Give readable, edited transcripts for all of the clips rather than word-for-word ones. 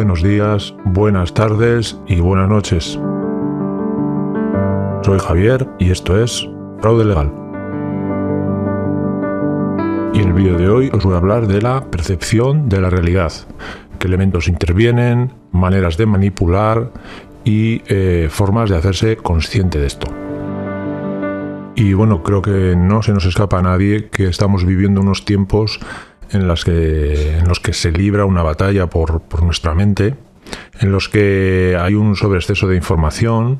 buenos días, buenas tardes y buenas noches. Soy Javier y esto es Fraude Legal. Y en el vídeo de hoy os voy a hablar de la percepción de la realidad, qué elementos intervienen, maneras de manipular y formas de hacerse consciente de esto. Y bueno, creo que no se nos escapa a nadie que estamos viviendo unos tiempos en los que se libra una batalla por nuestra mente, en los que hay un sobreexceso de información,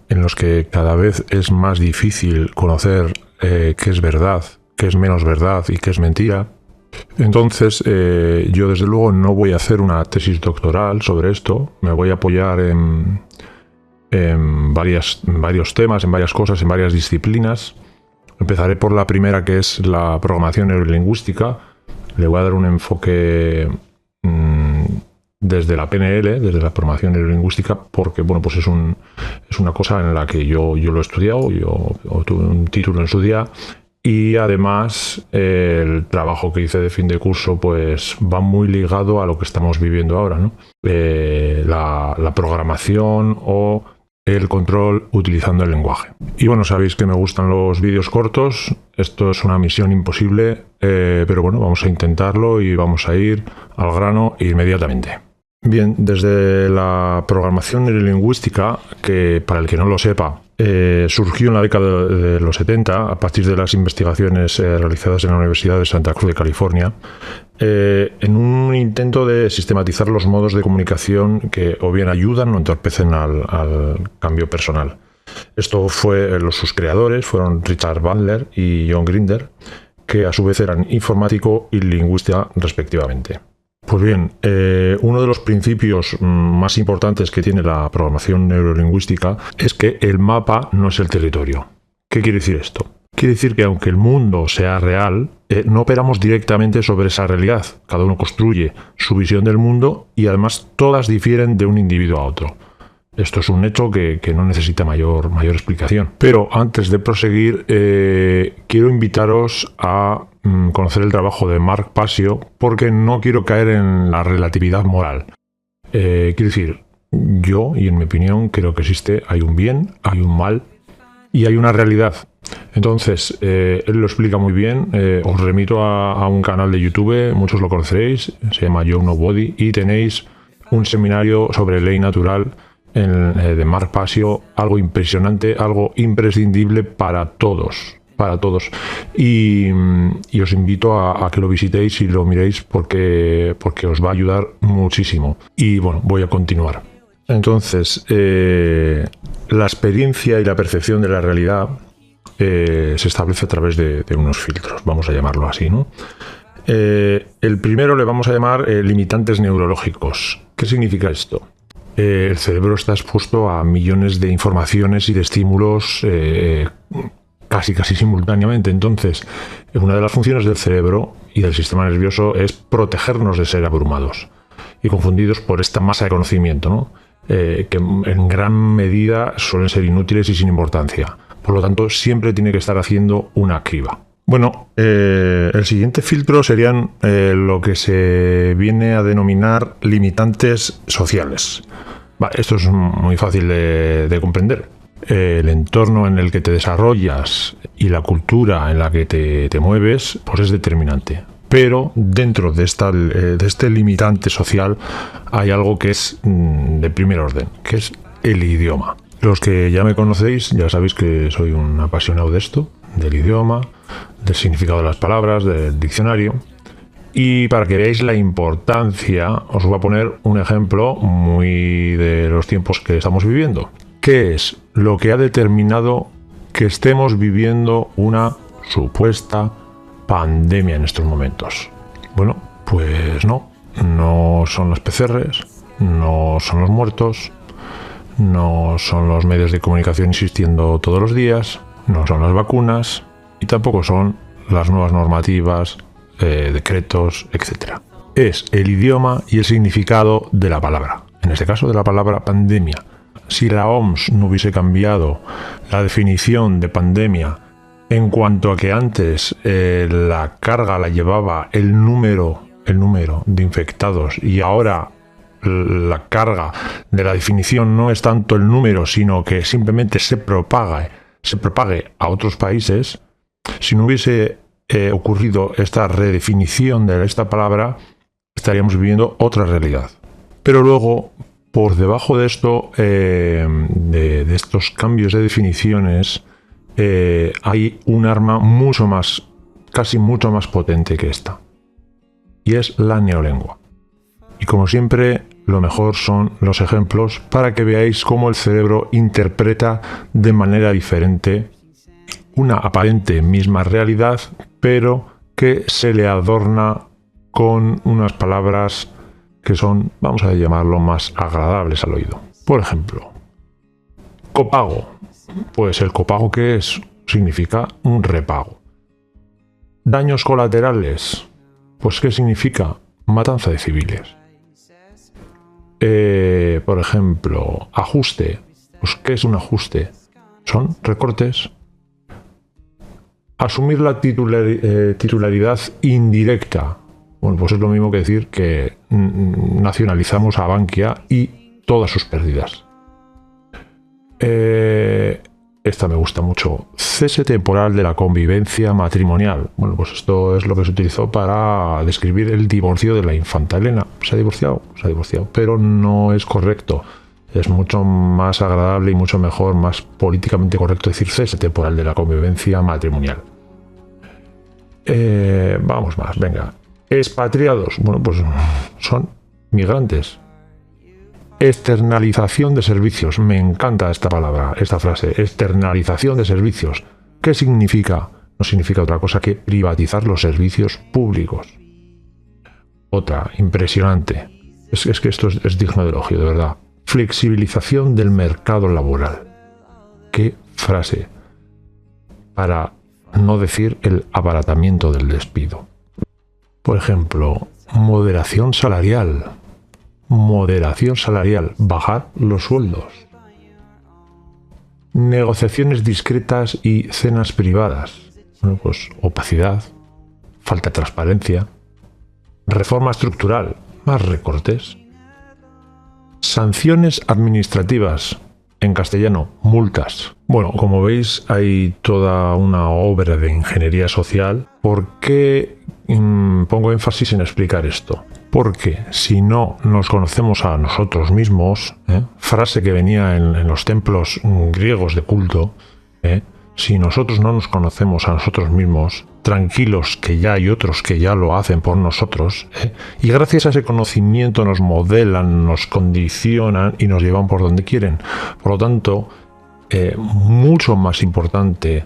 en los que cada vez es más difícil conocer qué es verdad, qué es menos verdad y qué es mentira. Entonces, yo desde luego no voy a hacer una tesis doctoral sobre esto, me voy a apoyar en varios temas, en varias cosas, en varias disciplinas. Empezaré por la primera, que es la programación neurolingüística. Le voy a dar un enfoque desde la PNL, desde la programación neurolingüística, porque bueno, pues es una cosa en la que yo lo he estudiado, yo obtuve un título en su día, y además el trabajo que hice de fin de curso pues va muy ligado a lo que estamos viviendo ahora, ¿no? La programación o el control utilizando el lenguaje. Y bueno, sabéis que me gustan los vídeos cortos. Esto es una misión imposible, pero bueno, vamos a intentarlo y vamos a ir al grano inmediatamente. Bien, desde la programación neurolingüística, que para el que no lo sepa, surgió en la década de los 70 a partir de las investigaciones realizadas en la Universidad de Santa Cruz de California, en un intento de sistematizar los modos de comunicación que o bien ayudan o entorpecen al cambio personal. Sus creadores fueron Richard Bandler y John Grinder, que a su vez eran informático y lingüista respectivamente. Pues bien, uno de los principios más importantes que tiene la programación neurolingüística es que el mapa no es el territorio. ¿Qué quiere decir esto? Quiere decir que aunque el mundo sea real, no operamos directamente sobre esa realidad. Cada uno construye su visión del mundo y además todas difieren de un individuo a otro. Esto es un hecho que no necesita mayor explicación. Pero antes de proseguir, quiero invitaros a conocer el trabajo de Mark Passio, porque no quiero caer en la relatividad moral. Quiero decir, yo, y en mi opinión, creo que hay un bien, hay un mal y hay una realidad. Entonces, él lo explica muy bien. Os remito a un canal de YouTube, muchos lo conoceréis, se llama Yo Nobody, y tenéis un seminario sobre ley natural de Mark Passio, algo impresionante, algo imprescindible para todos. Y os invito a que lo visitéis y lo miréis porque os va a ayudar muchísimo. Y bueno, voy a continuar. Entonces, la experiencia y la percepción de la realidad se establece a través de unos filtros, vamos a llamarlo así, ¿no? El primero le vamos a llamar limitantes neurológicos. ¿Qué significa esto? El cerebro está expuesto a millones de informaciones y de estímulos casi simultáneamente. Entonces, una de las funciones del cerebro y del sistema nervioso es protegernos de ser abrumados y confundidos por esta masa de conocimiento, ¿no? Que en gran medida suelen ser inútiles y sin importancia. Por lo tanto, siempre tiene que estar haciendo una criba. Bueno, el siguiente filtro serían lo que se viene a denominar limitantes sociales. Esto es muy fácil de comprender. El entorno en el que te desarrollas y la cultura en la que te mueves, pues es determinante. Pero dentro de este limitante social hay algo que es de primer orden, que es el idioma. Los que ya me conocéis ya sabéis que soy un apasionado de esto, del idioma, del significado de las palabras, del diccionario. Y para que veáis la importancia, os voy a poner un ejemplo muy de los tiempos que estamos viviendo. ¿Qué es lo que ha determinado que estemos viviendo una supuesta pandemia en estos momentos? Bueno, pues no son las PCRs, no son los muertos, no son los medios de comunicación insistiendo todos los días, no son las vacunas y tampoco son las nuevas normativas, decretos, etc. Es el idioma y el significado de la palabra, en este caso de la palabra pandemia. Si la OMS no hubiese cambiado la definición de pandemia en cuanto a que antes la carga la llevaba el número de infectados y ahora la carga de la definición no es tanto el número, sino que simplemente se propague a otros países, si no hubiese ocurrido esta redefinición de esta palabra, estaríamos viviendo otra realidad. Pero luego, por debajo de esto, de estos cambios de definiciones, hay un arma casi mucho más potente que esta, y es la neolengua. Y como siempre, lo mejor son los ejemplos para que veáis cómo el cerebro interpreta de manera diferente una aparente misma realidad, pero que se le adorna con unas palabras que son, vamos a llamarlo, más agradables al oído. Por ejemplo, copago. Pues el copago, ¿qué es? Significa un repago. Daños colaterales. Pues ¿qué significa? Matanza de civiles. Por ejemplo, ajuste. Pues ¿qué es un ajuste? Son recortes. Asumir la titularidad indirecta. Bueno, pues es lo mismo que decir que nacionalizamos a Bankia y todas sus pérdidas. Esta me gusta mucho. Cese temporal de la convivencia matrimonial. Bueno, pues esto es lo que se utilizó para describir el divorcio de la infanta Elena. Se ha divorciado, pero no es correcto. Es mucho más agradable y mucho mejor, más políticamente correcto decir cese temporal de la convivencia matrimonial. Vamos más, venga. Expatriados. Bueno, pues son migrantes. Externalización de servicios. Me encanta esta palabra, esta frase. Externalización de servicios. ¿Qué significa? No significa otra cosa que privatizar los servicios públicos. Otra, impresionante. Es que esto es digno de elogio, de verdad. Flexibilización del mercado laboral. ¿Qué frase? Para no decir el abaratamiento del despido. Por ejemplo, moderación salarial. Moderación salarial, bajar los sueldos. Negociaciones discretas y cenas privadas. Bueno, pues opacidad, falta de transparencia. Reforma estructural, más recortes. Sanciones administrativas, en castellano, multas. Bueno, como veis, hay toda una obra de ingeniería social. ¿Por qué pongo énfasis en explicar esto? Porque si no nos conocemos a nosotros mismos, frase que venía en los templos griegos de culto, si nosotros no nos conocemos a nosotros mismos, tranquilos que ya hay otros que ya lo hacen por nosotros, y gracias a ese conocimiento nos modelan, nos condicionan y nos llevan por donde quieren. Por lo tanto, mucho más importante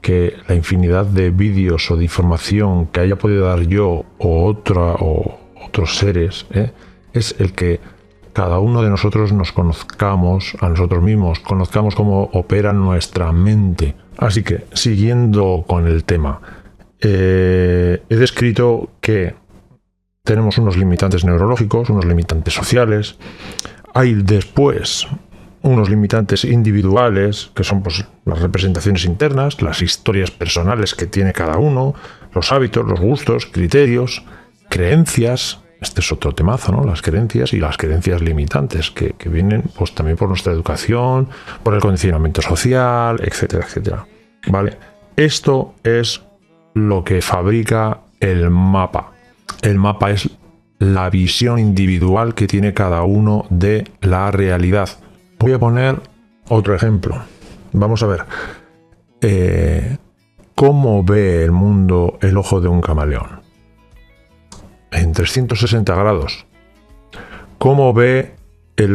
que la infinidad de vídeos o de información que haya podido dar yo o otros seres, es el que cada uno de nosotros nos conozcamos a nosotros mismos, conozcamos cómo opera nuestra mente. Así que, siguiendo con el tema, he descrito que tenemos unos limitantes neurológicos, unos limitantes sociales, hay después unos limitantes individuales, que son pues las representaciones internas, las historias personales que tiene cada uno, los hábitos, los gustos, criterios, creencias. Este es otro temazo, ¿no? Las creencias y las creencias limitantes que vienen pues también por nuestra educación, por el condicionamiento social, etcétera, etcétera. ¿Vale? Esto es lo que fabrica el mapa. El mapa es la visión individual que tiene cada uno de la realidad. Voy a poner otro ejemplo. Vamos a ver. ¿Cómo ve el mundo el ojo de un camaleón? En 360 grados. ¿Cómo ve el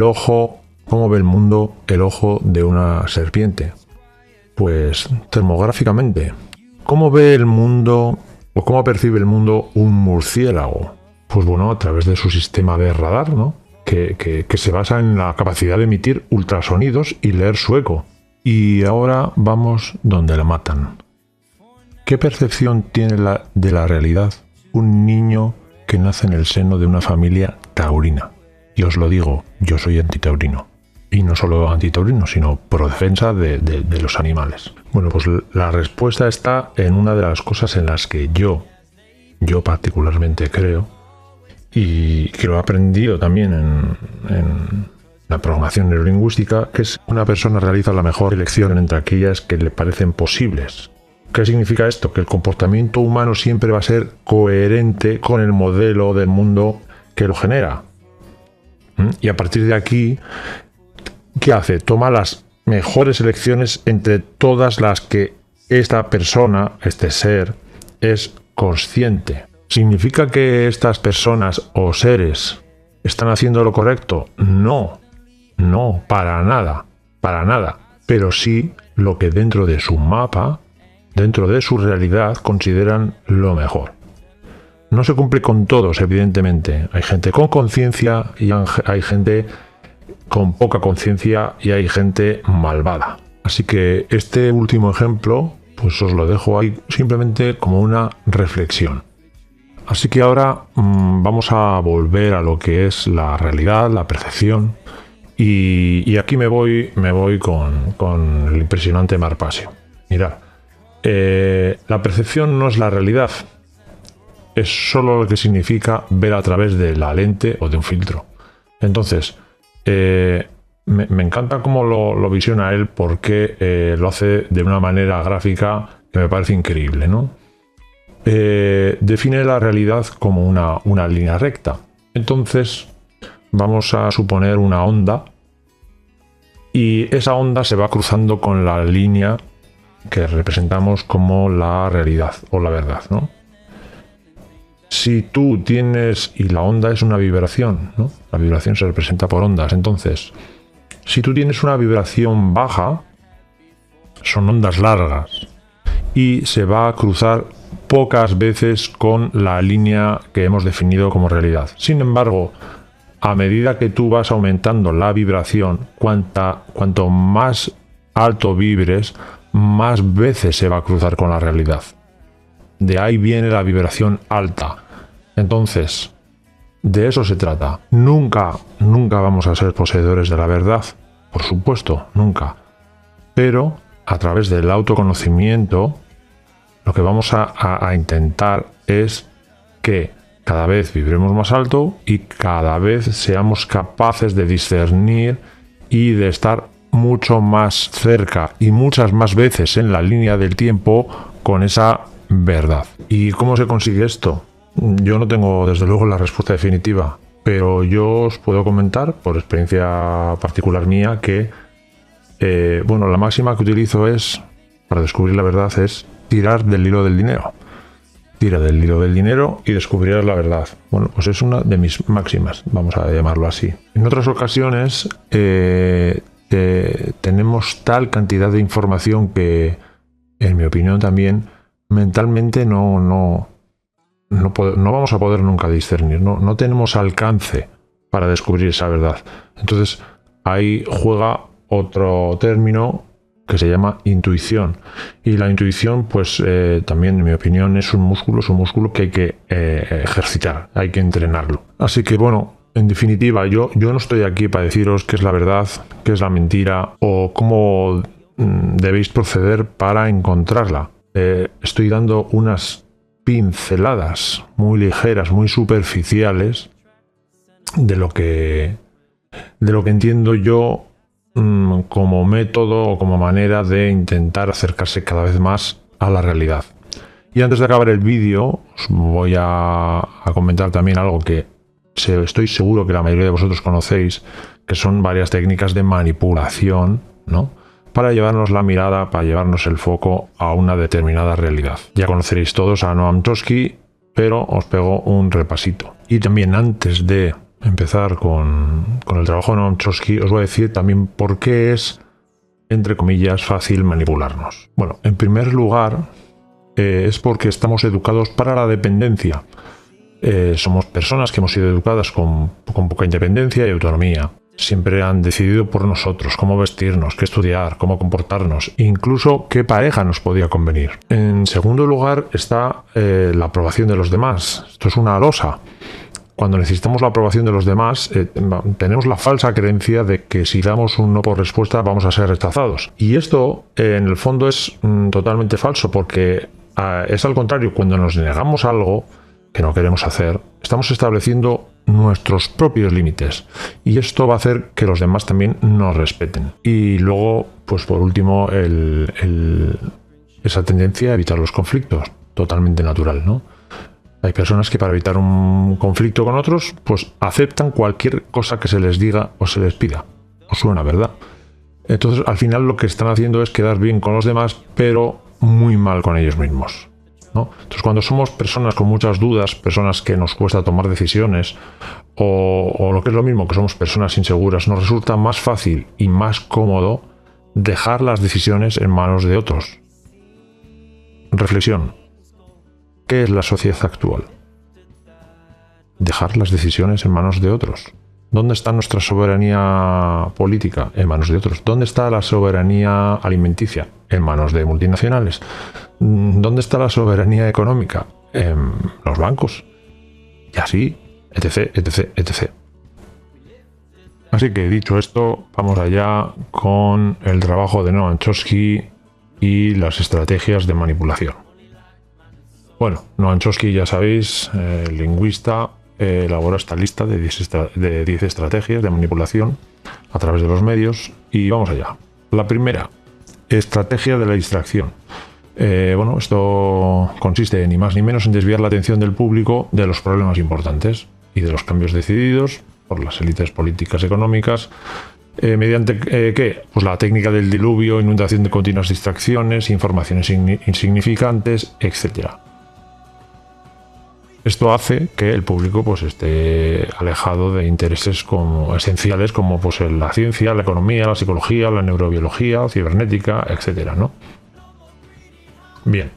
mundo el ojo de una serpiente? Pues termográficamente. ¿Cómo ve el mundo o cómo percibe el mundo un murciélago? Pues bueno, a través de su sistema de radar, ¿no? Que se basa en la capacidad de emitir ultrasonidos y leer su eco. Y ahora vamos donde la matan. ¿Qué percepción tiene de la realidad un niño que nace en el seno de una familia taurina? Y os lo digo, yo soy antitaurino. Y no solo antitaurino, sino pro defensa de los animales. Bueno, pues la respuesta está en una de las cosas en las que yo particularmente creo, y que lo he aprendido también en la programación neurolingüística, que es una persona realiza la mejor elección entre aquellas que le parecen posibles. ¿Qué significa esto? Que el comportamiento humano siempre va a ser coherente con el modelo del mundo que lo genera. Y a partir de aquí, ¿qué hace? Toma las mejores elecciones entre todas las que esta persona, este ser, es consciente. ¿Significa que estas personas o seres están haciendo lo correcto? No, para nada. Pero sí lo que dentro de su mapa, dentro de su realidad, consideran lo mejor. No se cumple con todos, evidentemente. Hay gente con conciencia y hay gente con poca conciencia y hay gente malvada. Así que este último ejemplo, pues os lo dejo ahí simplemente como una reflexión. Así que ahora vamos a volver a lo que es la realidad, la percepción. Y aquí me voy con el impresionante Marpasio. Mirad, la percepción no es la realidad. Es solo lo que significa ver a través de la lente o de un filtro. Entonces, me encanta cómo lo visiona él, porque lo hace de una manera gráfica que me parece increíble, ¿no? Define la realidad como una línea recta. Entonces, vamos a suponer una onda, y esa onda se va cruzando con la línea que representamos como la realidad o la verdad, ¿no? Si tú tienes, y la onda es una vibración, ¿no? La vibración se representa por ondas. Entonces, si tú tienes una vibración baja, son ondas largas, y se va a cruzar pocas veces con la línea que hemos definido como realidad. Sin embargo, a medida que tú vas aumentando la vibración, cuanto más alto vibres, más veces se va a cruzar con la realidad. De ahí viene la vibración alta. Entonces, de eso se trata. Nunca vamos a ser poseedores de la verdad, por supuesto, nunca. Pero a través del autoconocimiento, lo que vamos a intentar es que cada vez vibremos más alto y cada vez seamos capaces de discernir y de estar mucho más cerca y muchas más veces en la línea del tiempo con esa verdad. ¿Y cómo se consigue esto? Yo no tengo desde luego la respuesta definitiva, pero yo os puedo comentar por experiencia particular mía que la máxima que utilizo para descubrir la verdad es tirar del hilo del dinero. Tira del hilo del dinero y descubrirás la verdad. Bueno, pues es una de mis máximas, vamos a llamarlo así. En otras ocasiones tenemos tal cantidad de información que, en mi opinión también, mentalmente no vamos a poder nunca discernir, no tenemos alcance para descubrir esa verdad. Entonces ahí juega otro término que se llama intuición, y la intuición pues también, en mi opinión, es un músculo que hay que ejercitar, hay que entrenarlo. Así que bueno, en definitiva, yo no estoy aquí para deciros qué es la verdad, qué es la mentira o cómo debéis proceder para encontrarla. Estoy dando unas pinceladas muy ligeras, muy superficiales de lo que entiendo yo como método o como manera de intentar acercarse cada vez más a la realidad. Y antes de acabar el vídeo, os voy a comentar también algo que estoy seguro que la mayoría de vosotros conocéis, que son varias técnicas de manipulación, ¿no?, para llevarnos la mirada, para llevarnos el foco a una determinada realidad. Ya conoceréis todos a Noam Chomsky, pero os pego un repasito. Y también, antes de empezar con el trabajo de Noam Chomsky, os voy a decir también por qué es, entre comillas, fácil manipularnos. Bueno, en primer lugar, es porque estamos educados para la dependencia. Somos personas que hemos sido educadas con poca independencia y autonomía. Siempre han decidido por nosotros cómo vestirnos, qué estudiar, cómo comportarnos, incluso qué pareja nos podía convenir. En segundo lugar está la aprobación de los demás. Esto es una losa. Cuando necesitamos la aprobación de los demás, tenemos la falsa creencia de que si damos un no por respuesta vamos a ser rechazados. Y esto, en el fondo, es totalmente falso, porque es al contrario. Cuando nos negamos algo, que no queremos hacer, estamos estableciendo nuestros propios límites y esto va a hacer que los demás también nos respeten. Y luego, pues por último, esa tendencia a evitar los conflictos, totalmente natural, ¿no? Hay personas que para evitar un conflicto con otros, pues aceptan cualquier cosa que se les diga o se les pida. Os suena, ¿verdad? Entonces, al final lo que están haciendo es quedar bien con los demás, pero muy mal con ellos mismos, ¿no? Entonces, cuando somos personas con muchas dudas, personas que nos cuesta tomar decisiones, o lo que es lo mismo, que somos personas inseguras, nos resulta más fácil y más cómodo dejar las decisiones en manos de otros. Reflexión. ¿Qué es la sociedad actual? Dejar las decisiones en manos de otros. ¿Dónde está nuestra soberanía política? En manos de otros. ¿Dónde está la soberanía alimenticia? En manos de multinacionales. ¿Dónde está la soberanía económica? En los bancos. Y así, etc, etc, etc. Así que dicho esto, vamos allá con el trabajo de Noam Chomsky y las estrategias de manipulación. Bueno, Noam Chomsky, ya sabéis, lingüista, elaboró esta lista de 10 estrategias de manipulación a través de los medios y vamos allá. La primera, estrategia de la distracción. Bueno, esto consiste ni más ni menos en desviar la atención del público de los problemas importantes y de los cambios decididos por las élites políticas y económicas, mediante ¿qué? Pues la técnica del diluvio, inundación de continuas distracciones, informaciones insignificantes, etcétera. Esto hace que el público pues esté alejado de intereses esenciales como pues la ciencia, la economía, la psicología, la neurobiología, cibernética, etcétera, ¿no? Bien.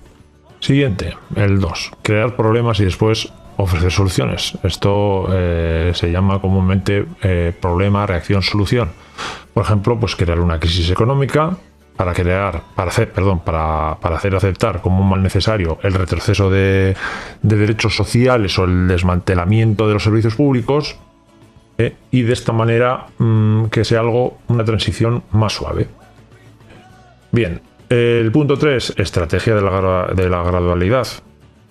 Siguiente, el 2. Crear problemas y después ofrecer soluciones. Esto se llama comúnmente problema, reacción, solución. Por ejemplo, pues crear una crisis económica para hacer aceptar como un mal necesario el retroceso de derechos sociales o el desmantelamiento de los servicios públicos, y de esta manera que sea una transición más suave. Bien, el punto 3, estrategia de la gradualidad.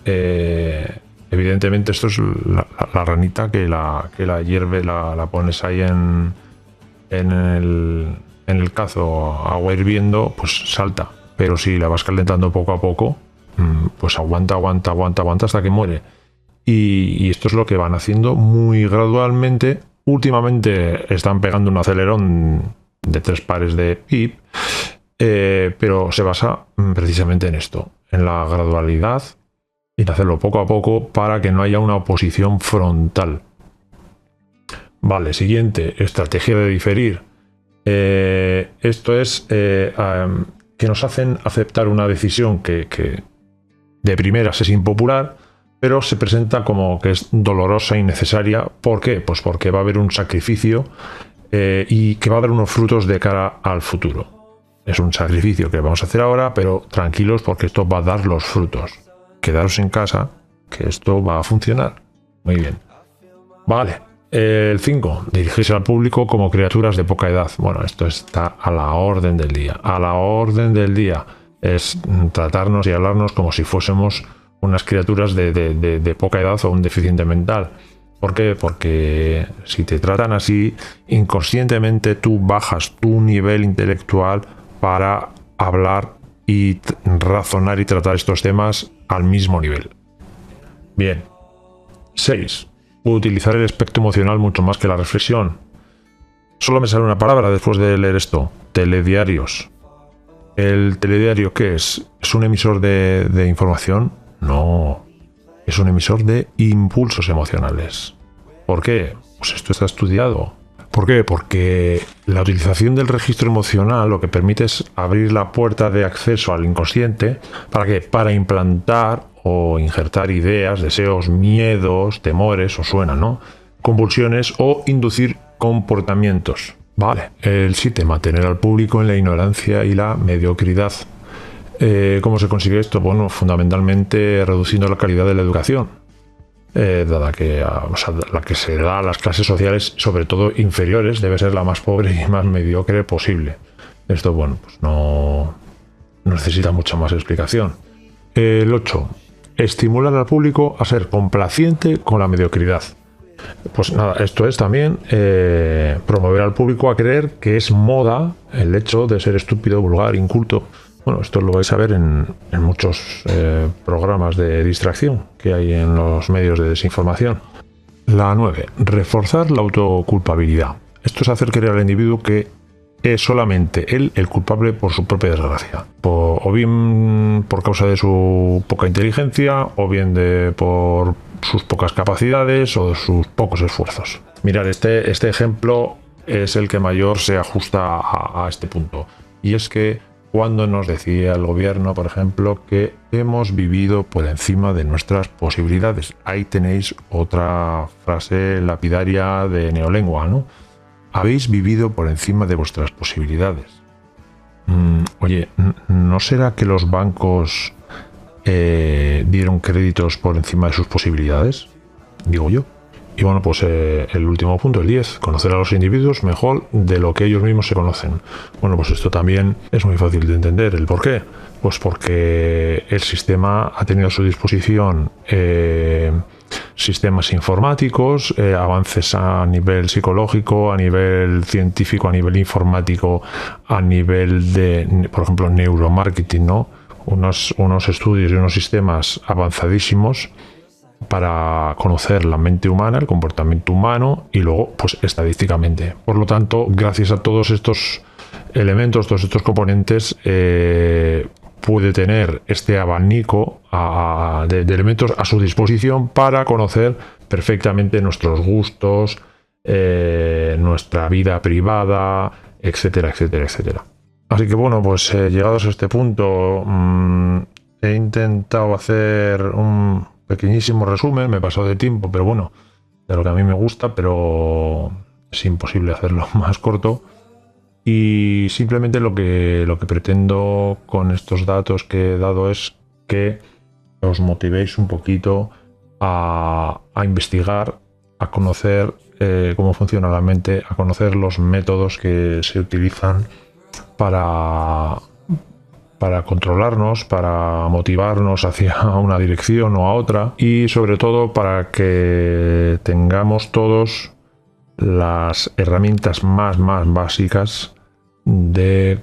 Evidentemente esto es la ranita que la hierve, la pones ahí en el cazo agua hirviendo, pues salta. Pero si la vas calentando poco a poco, pues aguanta hasta que muere. Y esto es lo que van haciendo muy gradualmente. Últimamente están pegando un acelerón de 3 pares de pip, pero se basa precisamente en esto, en la gradualidad y en hacerlo poco a poco para que no haya una oposición frontal. Vale, siguiente, estrategia de diferir. Esto es que nos hacen aceptar una decisión que de primeras es impopular, pero se presenta como que es dolorosa y necesaria. ¿Por qué? Pues porque va a haber un sacrificio y que va a dar unos frutos de cara al futuro. Es un sacrificio que vamos a hacer ahora, pero tranquilos porque esto va a dar los frutos. Quedaros en casa, que esto va a funcionar. Muy bien. Vale. El 5, dirigirse al público como criaturas de poca edad. Bueno, esto está a la orden del día. A la orden del día. Es tratarnos y hablarnos como si fuésemos unas criaturas de poca edad o un deficiente mental. ¿Por qué? Porque si te tratan así, inconscientemente tú bajas tu nivel intelectual para hablar y razonar y tratar estos temas al mismo nivel. Bien. 6. Utilizar el aspecto emocional mucho más que la reflexión. Solo me sale una palabra después de leer esto. Telediarios. ¿El telediario qué es? ¿Es un emisor de información? No. Es un emisor de impulsos emocionales. ¿Por qué? Pues esto está estudiado. ¿Por qué? Porque la utilización del registro emocional lo que permite es abrir la puerta de acceso al inconsciente. ¿Para qué? Para implantar o injertar ideas, deseos, miedos, temores, os suena, ¿no? Convulsiones o inducir comportamientos. Vale. El 7, mantener al público en la ignorancia y la mediocridad. ¿Cómo se consigue esto? Bueno, fundamentalmente reduciendo la calidad de la educación, dada que la que se da a las clases sociales, sobre todo inferiores, debe ser la más pobre y más mediocre posible. Esto, bueno, pues no necesita mucha más explicación. El 8. estimular al público a ser complaciente con la mediocridad. Pues nada, esto es también promover al público a creer que es moda el hecho de ser estúpido, vulgar, inculto. Bueno, esto lo vais a ver en muchos programas de distracción que hay en los medios de desinformación. La 9. Reforzar la autoculpabilidad. Esto es hacer creer al individuo que es solamente él el culpable por su propia desgracia. O bien por causa de su poca inteligencia, o bien por sus pocas capacidades o de sus pocos esfuerzos. Mirad, este ejemplo es el que mayor se ajusta a este punto. Y es que cuando nos decía el gobierno, por ejemplo, que hemos vivido por encima de nuestras posibilidades. Ahí tenéis otra frase lapidaria de neolengua, ¿no? Habéis vivido por encima de vuestras posibilidades. Oye, ¿no será que los bancos dieron créditos por encima de sus posibilidades? Digo yo. Y bueno, pues el último punto, el 10, conocer a los individuos mejor de lo que ellos mismos se conocen. Bueno, pues esto también es muy fácil de entender. ¿El por qué? Pues porque el sistema ha tenido a su disposición sistemas informáticos, avances a nivel psicológico, a nivel científico, a nivel informático, a nivel de, por ejemplo, neuromarketing, ¿no? Unos estudios y unos sistemas avanzadísimos para conocer la mente humana, el comportamiento humano y luego, pues, estadísticamente. Por lo tanto, gracias a todos estos elementos, todos estos componentes, puede tener este abanico de elementos a su disposición para conocer perfectamente nuestros gustos, nuestra vida privada, etcétera, etcétera, etcétera. Así que bueno, pues llegados a este punto, he intentado hacer un pequeñísimo resumen, me he pasado de tiempo, pero bueno, de lo que a mí me gusta, pero es imposible hacerlo más corto. Y simplemente lo que pretendo con estos datos que he dado es que os motivéis un poquito a investigar, a conocer cómo funciona la mente, a conocer los métodos que se utilizan para controlarnos, para motivarnos hacia una dirección o a otra, y sobre todo para que tengamos todos las herramientas más básicas de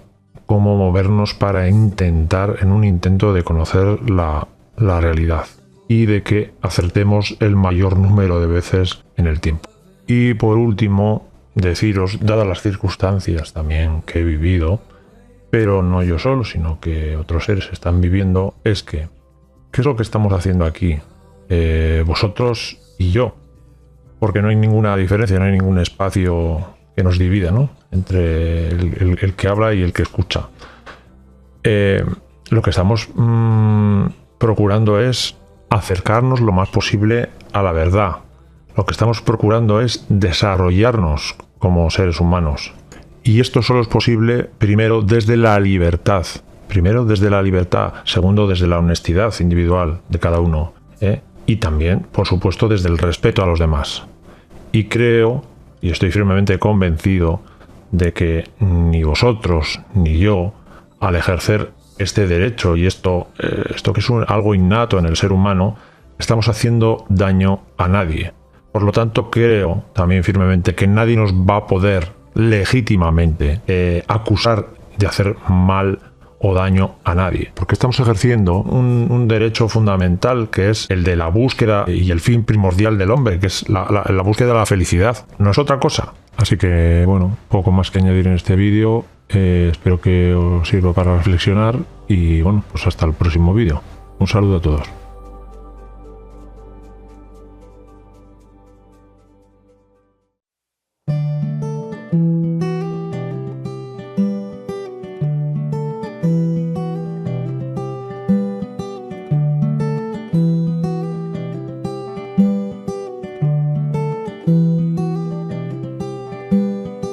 cómo movernos para en un intento de conocer la realidad y de que acertemos el mayor número de veces en el tiempo. Y por último, deciros, dadas las circunstancias también que he vivido, pero no yo solo, sino que otros seres están viviendo, es que, ¿qué es lo que estamos haciendo aquí? Vosotros y yo. Porque no hay ninguna diferencia, no hay ningún espacio que nos divida, ¿no? Entre el que habla y el que escucha. Lo que estamos procurando es acercarnos lo más posible a la verdad. Lo que estamos procurando es desarrollarnos como seres humanos. Y esto solo es posible, primero, desde la libertad. Primero, desde la libertad. Segundo, desde la honestidad individual de cada uno. Y también, por supuesto, desde el respeto a los demás. Y creo, y estoy firmemente convencido, de que ni vosotros ni yo, al ejercer este derecho y esto que es algo innato en el ser humano, estamos haciendo daño a nadie. Por lo tanto, creo también firmemente que nadie nos va a poder legítimamente acusar de hacer mal o daño a nadie, porque estamos ejerciendo un derecho fundamental, que es el de la búsqueda y el fin primordial del hombre, que es la búsqueda de la felicidad, no es otra cosa. Así que bueno, poco más que añadir en este vídeo. Espero que os sirva para reflexionar y bueno, pues hasta el próximo vídeo. Un saludo a todos.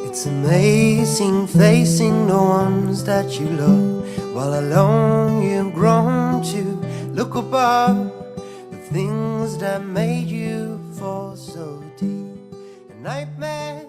It's amazing facing the ones that you love, while alone you've grown to look above the things that made you fall so deep. A nightmare